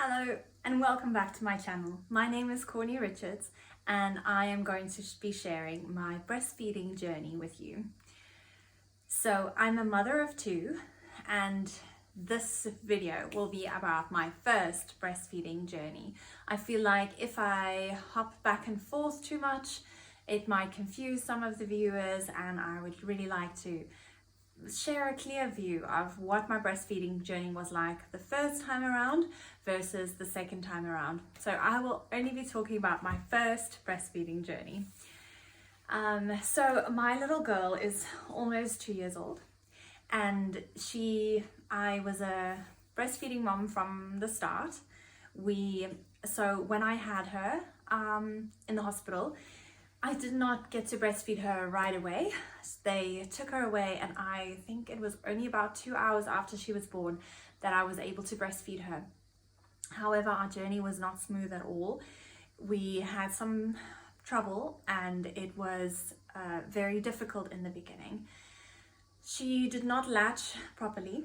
Hello and welcome back to my channel. My name is Corni and I am going to be sharing my breastfeeding journey with you. So I'm a mother of two and this video will be about my first breastfeeding journey. I feel like if I hop back and forth too much, it might confuse some of the viewers, and I would really like to share a clear view of what my breastfeeding journey was like the first time around versus the second time around. So I will only be talking about my first breastfeeding journey. So my little girl is almost 2 years old, and I was a breastfeeding mom from the start. So when I had her in the hospital, I did not get to breastfeed her right away. They took her away, and I think it was only about 2 hours after she was born that I was able to breastfeed her. However, our journey was not smooth at all. We had some trouble, and it was very difficult in the beginning. She did not latch properly,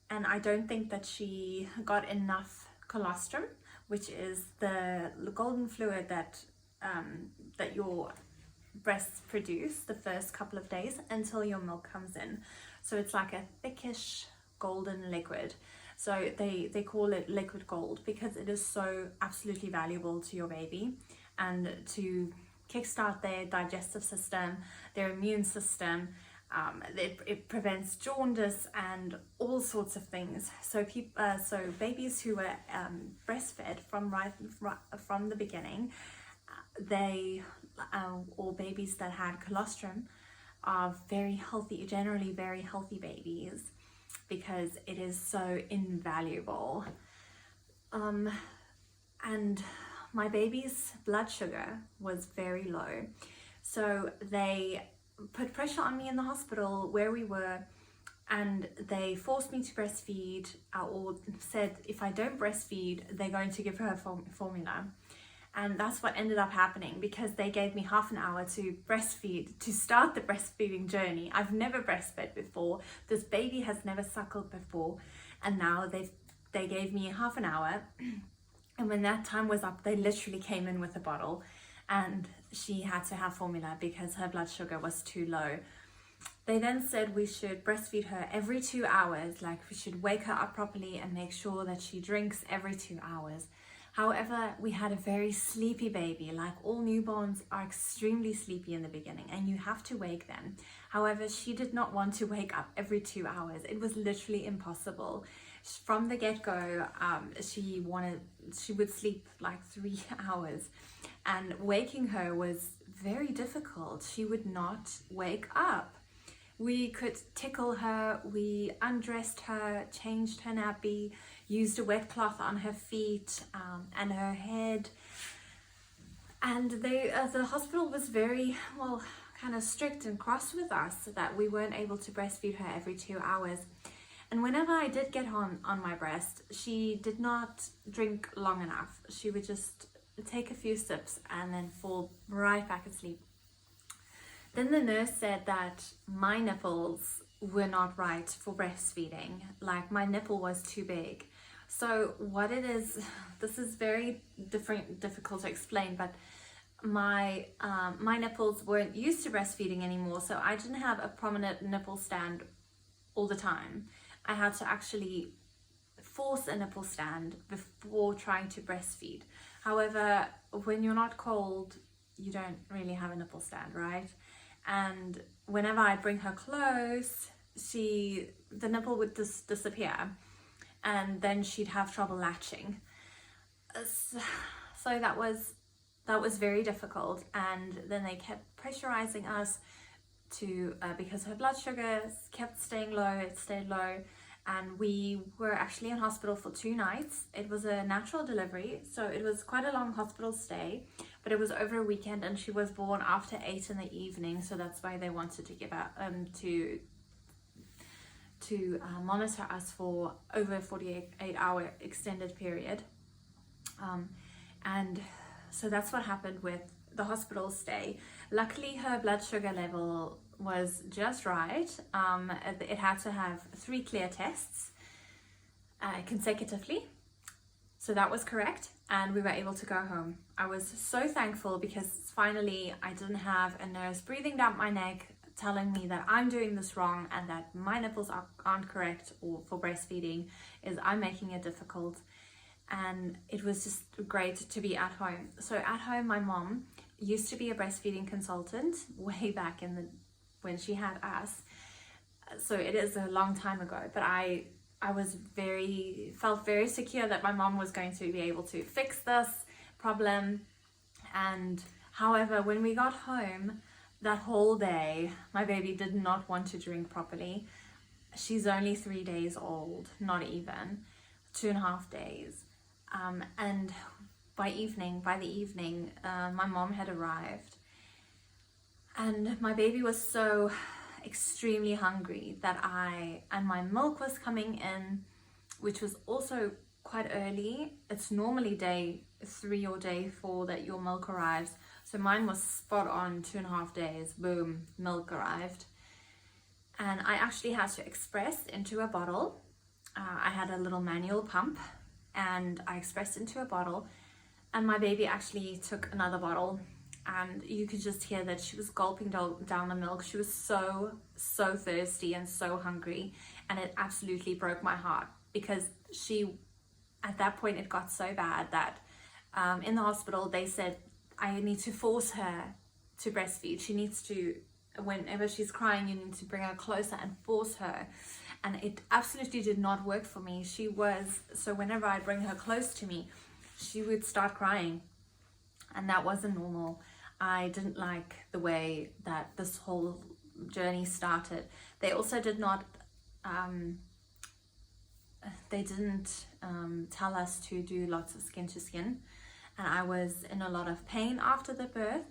and I don't think that she got enough colostrum, which is the golden fluid that your breasts produce the first couple of days until your milk comes in. So it's like a thickish golden liquid. So they call it liquid gold because it is so absolutely valuable to your baby and to kickstart their digestive system, their immune system. It prevents jaundice and all sorts of things. So babies who were breastfed from the beginning, or babies that had colostrum, are very healthy, generally very healthy babies, because it is so invaluable. And my baby's blood sugar was very low, so they put pressure on me in the hospital where we were, and they forced me to breastfeed, or said if I don't breastfeed, they're going to give her formula. And that's what ended up happening, because they gave me half an hour to breastfeed, to start the breastfeeding journey. I've never breastfed before. This baby has never suckled before. And now they gave me half an hour. And when that time was up, they literally came in with a bottle, and she had to have formula because her blood sugar was too low. They then said we should breastfeed her every 2 hours, like we should wake her up properly and make sure that she drinks every 2 hours. However, we had a very sleepy baby. Like all newborns are extremely sleepy in the beginning, and you have to wake them. However, she did not want to wake up every 2 hours. It was literally impossible. From the get-go, she would sleep like 3 hours, and waking her was very difficult. She would not wake up. We could tickle her, we undressed her, changed her nappy, used a wet cloth on her feet and her head. And the hospital was very, kind of strict and cross with us that we weren't able to breastfeed her every 2 hours. And whenever I did get on my breast, she did not drink long enough. She would just take a few sips and then fall right back asleep. Then the nurse said that my nipples were not right for breastfeeding. Like my nipple was too big. So what it is, this is very difficult to explain, but my nipples weren't used to breastfeeding anymore. So I didn't have a prominent nipple stand all the time. I had to actually force a nipple stand before trying to breastfeed. However, when you're not cold, you don't really have a nipple stand, right? And whenever I bring her close, the nipple would disappear, and then she'd have trouble latching. So that was very difficult. And then they kept pressurizing us to because her blood sugar kept staying low. It stayed low, and we were actually in hospital for 2 nights. It was a natural delivery, so it was quite a long hospital stay, but it was over a weekend, and she was born after 8 in the evening. So that's why they wanted to give out to monitor us for over a 48-hour extended period. And so that's what happened with the hospital stay. Luckily, her blood sugar level was just right. It had to have 3 clear tests consecutively, So that was correct, and we were able to go home. I was so thankful because finally I didn't have a nurse breathing down my neck telling me that I'm doing this wrong and that my nipples aren't correct, or for breastfeeding is I'm making it difficult. And it was just great to be at home. So at home, my mom used to be a breastfeeding consultant way back when she had us. So it is a long time ago, but I felt very secure that my mom was going to be able to fix this problem. And however, when we got home that whole day, my baby did not want to drink properly. She's only 3 days old, not even 2.5 days. And by the evening, my mom had arrived, and my baby was so extremely hungry and my milk was coming in, which was also quite early. It's normally day 3 or day 4 that your milk arrives. So mine was spot on, 2.5 days, boom, milk arrived. And I actually had to express into a bottle. I had a little manual pump, and I expressed into a bottle, and my baby actually took another bottle, and you could just hear that she was gulping down the milk. She was so thirsty and so hungry, and it absolutely broke my heart, because at that point it got so bad that in the hospital they said I need to force her to breastfeed. She needs to, whenever she's crying, you need to bring her closer and force her. And it absolutely did not work for me. So whenever I bring her close to me, she would start crying. And that wasn't normal. I didn't like the way that this whole journey started. They also didn't tell us to do lots of skin to skin. And I was in a lot of pain after the birth,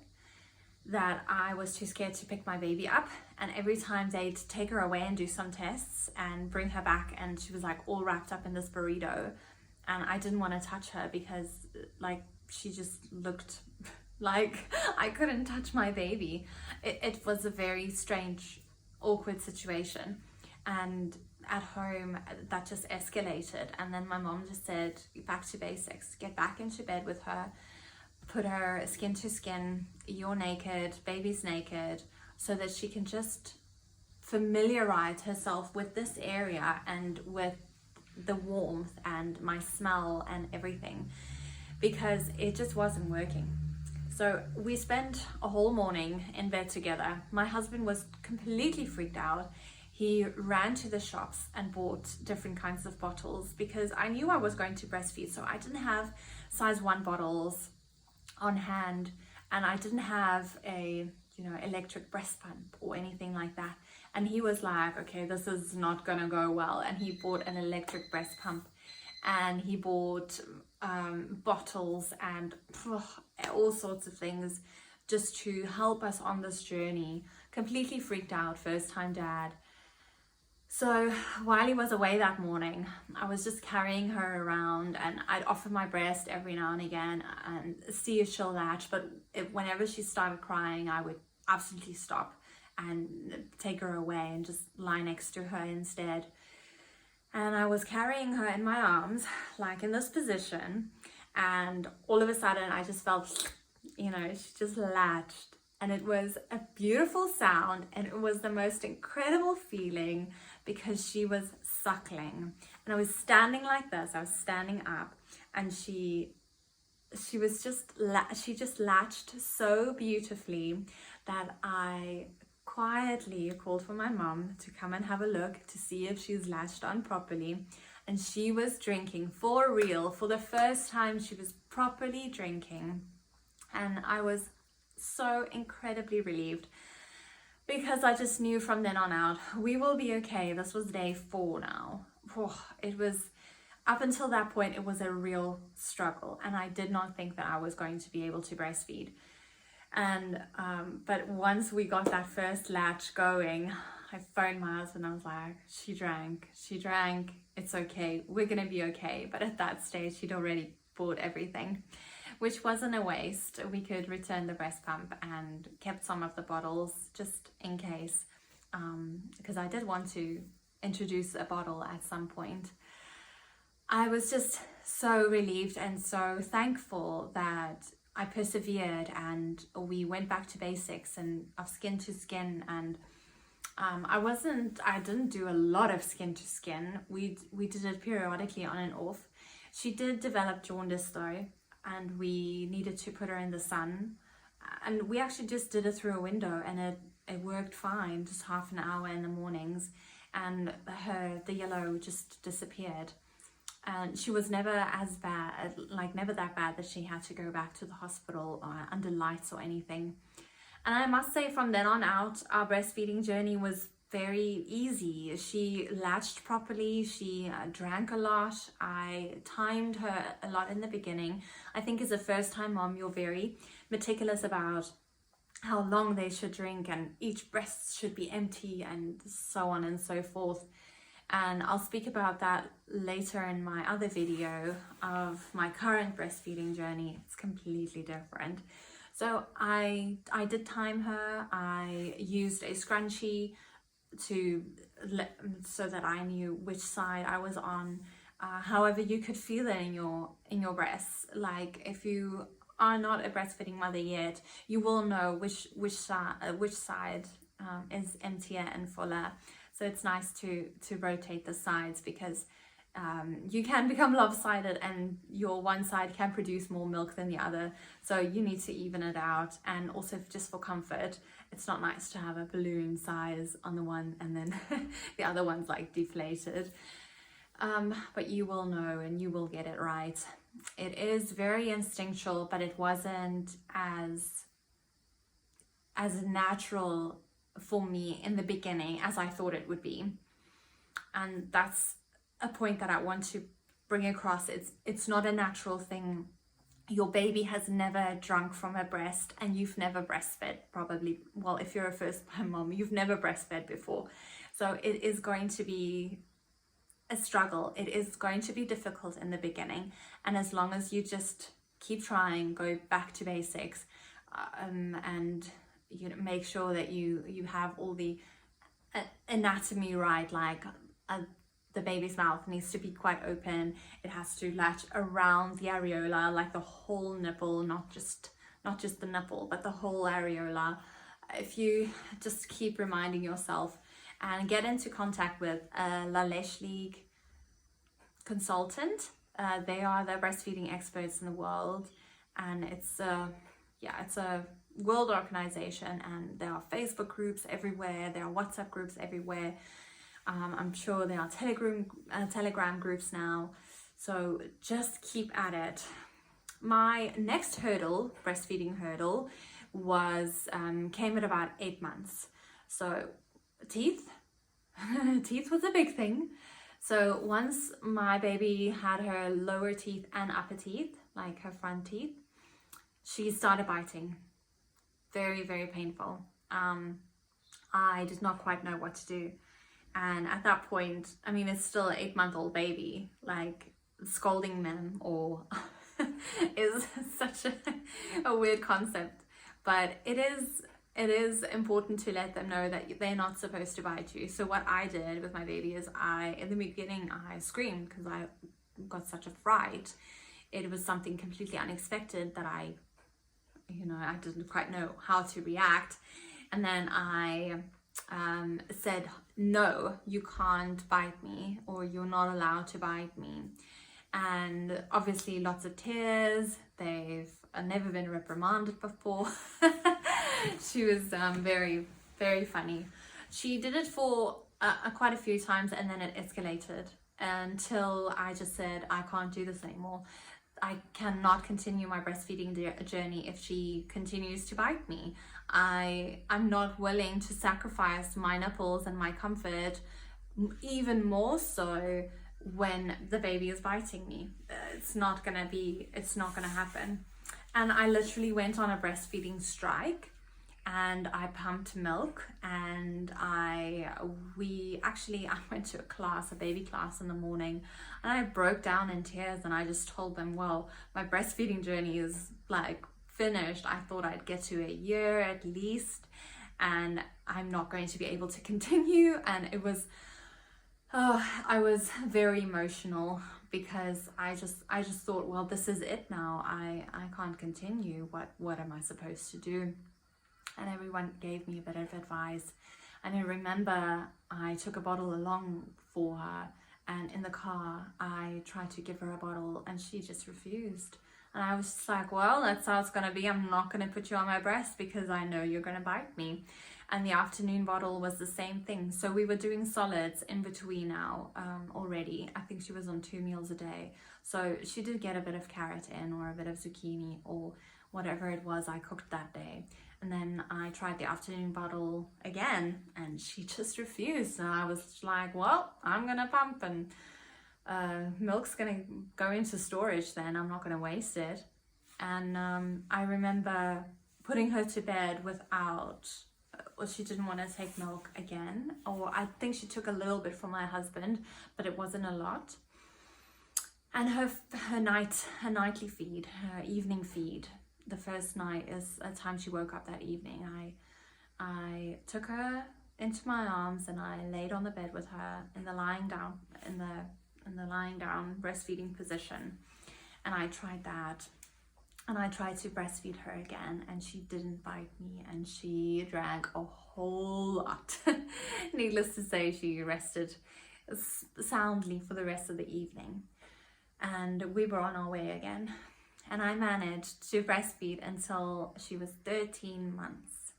that I was too scared to pick my baby up. And every time they'd take her away and do some tests and bring her back, and she was like all wrapped up in this burrito, and I didn't want to touch her because like she just looked like I couldn't touch my baby. It was a very strange, awkward situation. And at home that just escalated, and then my mom just said, back to basics, get back into bed with her, put her skin to skin, you're naked, baby's naked, so that she can just familiarize herself with this area and with the warmth and my smell and everything, because it just wasn't working. So we spent a whole morning in bed together. My husband was completely freaked out. He ran to the shops and bought different kinds of bottles, because I knew I was going to breastfeed, so I didn't have size 1 bottles on hand, and I didn't have a electric breast pump or anything like that. And he was like, okay, this is not gonna go well. And he bought an electric breast pump, and he bought bottles and all sorts of things just to help us on this journey. Completely freaked out, first time dad. So while he was away that morning, I was just carrying her around, and I'd offer my breast every now and again and see if she'll latch. But whenever she started crying, I would absolutely stop and take her away and just lie next to her instead. And I was carrying her in my arms, like in this position, and all of a sudden I just felt, she just latched. And it was a beautiful sound, and it was the most incredible feeling, because she was suckling. And I was standing like this, I was standing up, and she just latched so beautifully that I quietly called for my mom to come and have a look to see if she's latched on properly. And she was drinking for real. For the first time, she was properly drinking. And I was so incredibly relieved, because I just knew from then on out, we will be okay. This was day 4 now. It was, up until that point, it was a real struggle, and I did not think that I was going to be able to breastfeed. And but once we got that first latch going, I phoned my husband. I was like, she drank, it's okay, we're gonna be okay. But at that stage, she'd already bought everything, which wasn't a waste. We could return the breast pump and kept some of the bottles just in case, because I did want to introduce a bottle at some point. I was just so relieved and so thankful that I persevered and we went back to basics and of skin to skin. And I didn't do a lot of skin to skin. We did it periodically on and off. She did develop jaundice though, and we needed to put her in the sun. And we actually just did it through a window, and it worked fine, just half an hour in the mornings, and the yellow just disappeared. And she was never as bad, like never that bad that she had to go back to the hospital under lights or anything. And I must say, from then on out, our breastfeeding journey was very easy. She latched properly, she drank a lot. I timed her a lot in the beginning. I think as a first-time mom, you're very meticulous about how long they should drink, and each breast should be empty, and so on and so forth. And I'll speak about that later in my other video of my current breastfeeding journey. It's completely different. So I did time her. I used a scrunchie so that I knew which side I was on. However, you could feel it in your breasts. Like, if you are not a breastfeeding mother yet, you will know which side is emptier and fuller. So it's nice to rotate the sides, because you can become lopsided and your one side can produce more milk than the other. So you need to even it out. And also, just for comfort, it's not nice to have a balloon size on the one and then the other one's like deflated. But you will know and you will get it right. It is very instinctual, but it wasn't as natural for me in the beginning as I thought it would be. And that's a point that I want to bring across. It's not a natural thing. Your baby has never drunk from a breast, and you've never breastfed, probably. Well, if you're a first-time mom, you've never breastfed before. So it is going to be a struggle. It is going to be difficult in the beginning. And as long as you just keep trying, go back to basics, and make sure that you have all the anatomy right, like the baby's mouth needs to be quite open. It has to latch around the areola, like the whole nipple, not just the nipple, but the whole areola. If you just keep reminding yourself and get into contact with a La Leche League consultant, they are the breastfeeding experts in the world, and it's a world organization, and there are Facebook groups everywhere, there are WhatsApp groups everywhere. I'm sure there are Telegram groups now. So just keep at it. My next hurdle, breastfeeding hurdle, was came at about 8 months. So teeth was a big thing. So once my baby had her lower teeth and upper teeth, like her front teeth, she started biting. Very, very painful. I did not quite know what to do. And at that point, I mean, it's still an 8-month-old baby, like scolding them or is such a weird concept. But it is important to let them know that they're not supposed to bite you. So what I did with my baby is in the beginning, I screamed because I got such a fright. It was something completely unexpected that I didn't quite know how to react. And then I said, no, you can't bite me, or you're not allowed to bite me. And obviously lots of tears. They've never been reprimanded before. She was very, very funny. She did it for quite a few times, and then it escalated until I just said, I can't do this anymore. I cannot continue my breastfeeding journey if she continues to bite me. I'm not willing to sacrifice my nipples and my comfort, even more so when the baby is biting me. It's not gonna happen. And I literally went on a breastfeeding strike, and I pumped milk, and I went to a baby class in the morning, and I broke down in tears, and I just told them, well, my breastfeeding journey is like finished. I thought I'd get to a year at least, and I'm not going to be able to continue. And it was, I was very emotional, because I just thought, well, this is it now. I can't continue. What am I supposed to do? And everyone gave me a bit of advice. And I remember I took a bottle along for her, and in the car I tried to give her a bottle and she just refused. And I was just like, well, that's how it's gonna be. I'm not gonna put you on my breast because I know you're gonna bite me. And the afternoon bottle was the same thing. So we were doing solids in between now already. I think she was on 2 meals a day. So she did get a bit of carrot in, or a bit of zucchini, or whatever it was I cooked that day. And then I tried the afternoon bottle again and she just refused. And I was like, well, I'm gonna pump, and milk's gonna go into storage then. I'm not gonna waste it. And I remember putting her to bed without, or she didn't want to take milk again, or I think she took a little bit from my husband, but it wasn't a lot. And her nightly feed, her evening feed, the first night is a time she woke up that evening. I took her into my arms and I laid on the bed with her in the lying down breastfeeding position, and I tried that. And I tried to breastfeed her again, and she didn't bite me, and she drank a whole lot. Needless to say, she rested soundly for the rest of the evening. And we were on our way again. And I managed to breastfeed until she was 13 months.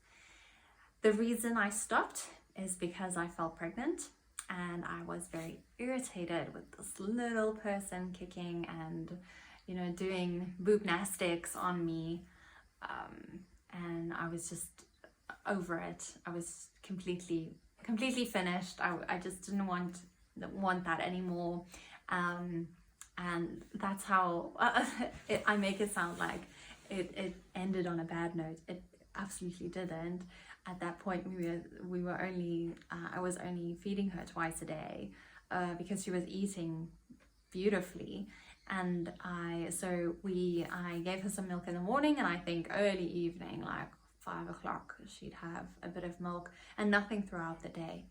The reason I stopped is because I felt pregnant, and I was very irritated with this little person kicking and doing boobnastics on me, and I was just over it. I was completely finished. I just didn't want that anymore, and that's how I make it sound like it ended on a bad note. It absolutely didn't. At that point, we were only I was only feeding her twice a day because she was eating beautifully. And I gave her some milk in the morning, and I think early evening, like 5 o'clock, she'd have a bit of milk, and nothing throughout the day.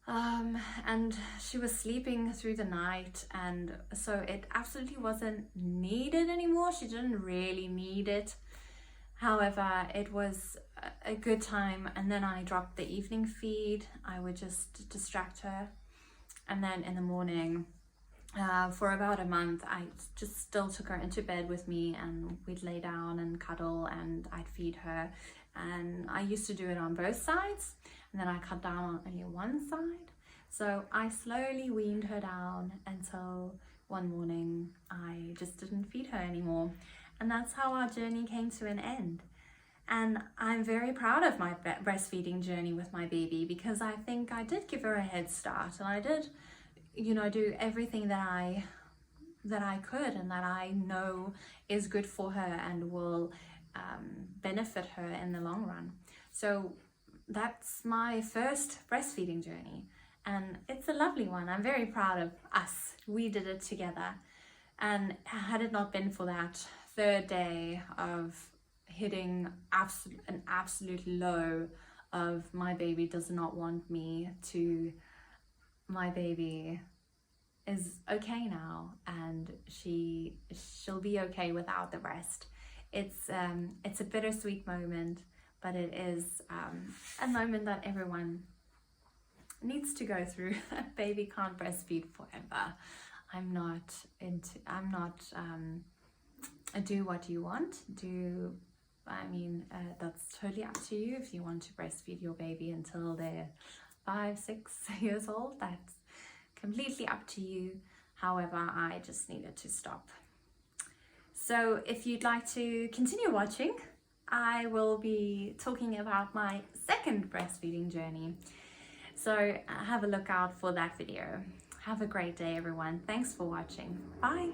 And she was sleeping through the night, and so it absolutely wasn't needed anymore. She didn't really need it. However, it was a good time. And then I dropped the evening feed. I would just distract her, and then in the morning, for about a month, I just still took her into bed with me, and we'd lay down and cuddle, and I'd feed her. And I used to do it on both sides, and then I cut down on only one side. So I slowly weaned her down until one morning I just didn't feed her anymore. And that's how our journey came to an end. And I'm very proud of my breastfeeding journey with my baby, because I think I did give her a head start, and I did do everything that I could, and that I know is good for her and will benefit her in the long run. So that's my first breastfeeding journey, and it's a lovely one. I'm very proud of us. We did it together. And had it not been for that third day of hitting an absolute low of my baby does not want me to, my baby is okay now, and she'll be okay without the breast. It's a bittersweet moment, but it is a moment that everyone needs to go through. That baby can't breastfeed forever. Do what you want. That's totally up to you. If you want to breastfeed your baby until they're 5, 6 years old, that's completely up to you. However, I just needed to stop. So if you'd like to continue watching, I will be talking about my second breastfeeding journey. So have a look out for that video. Have a great day, everyone. Thanks for watching. Bye.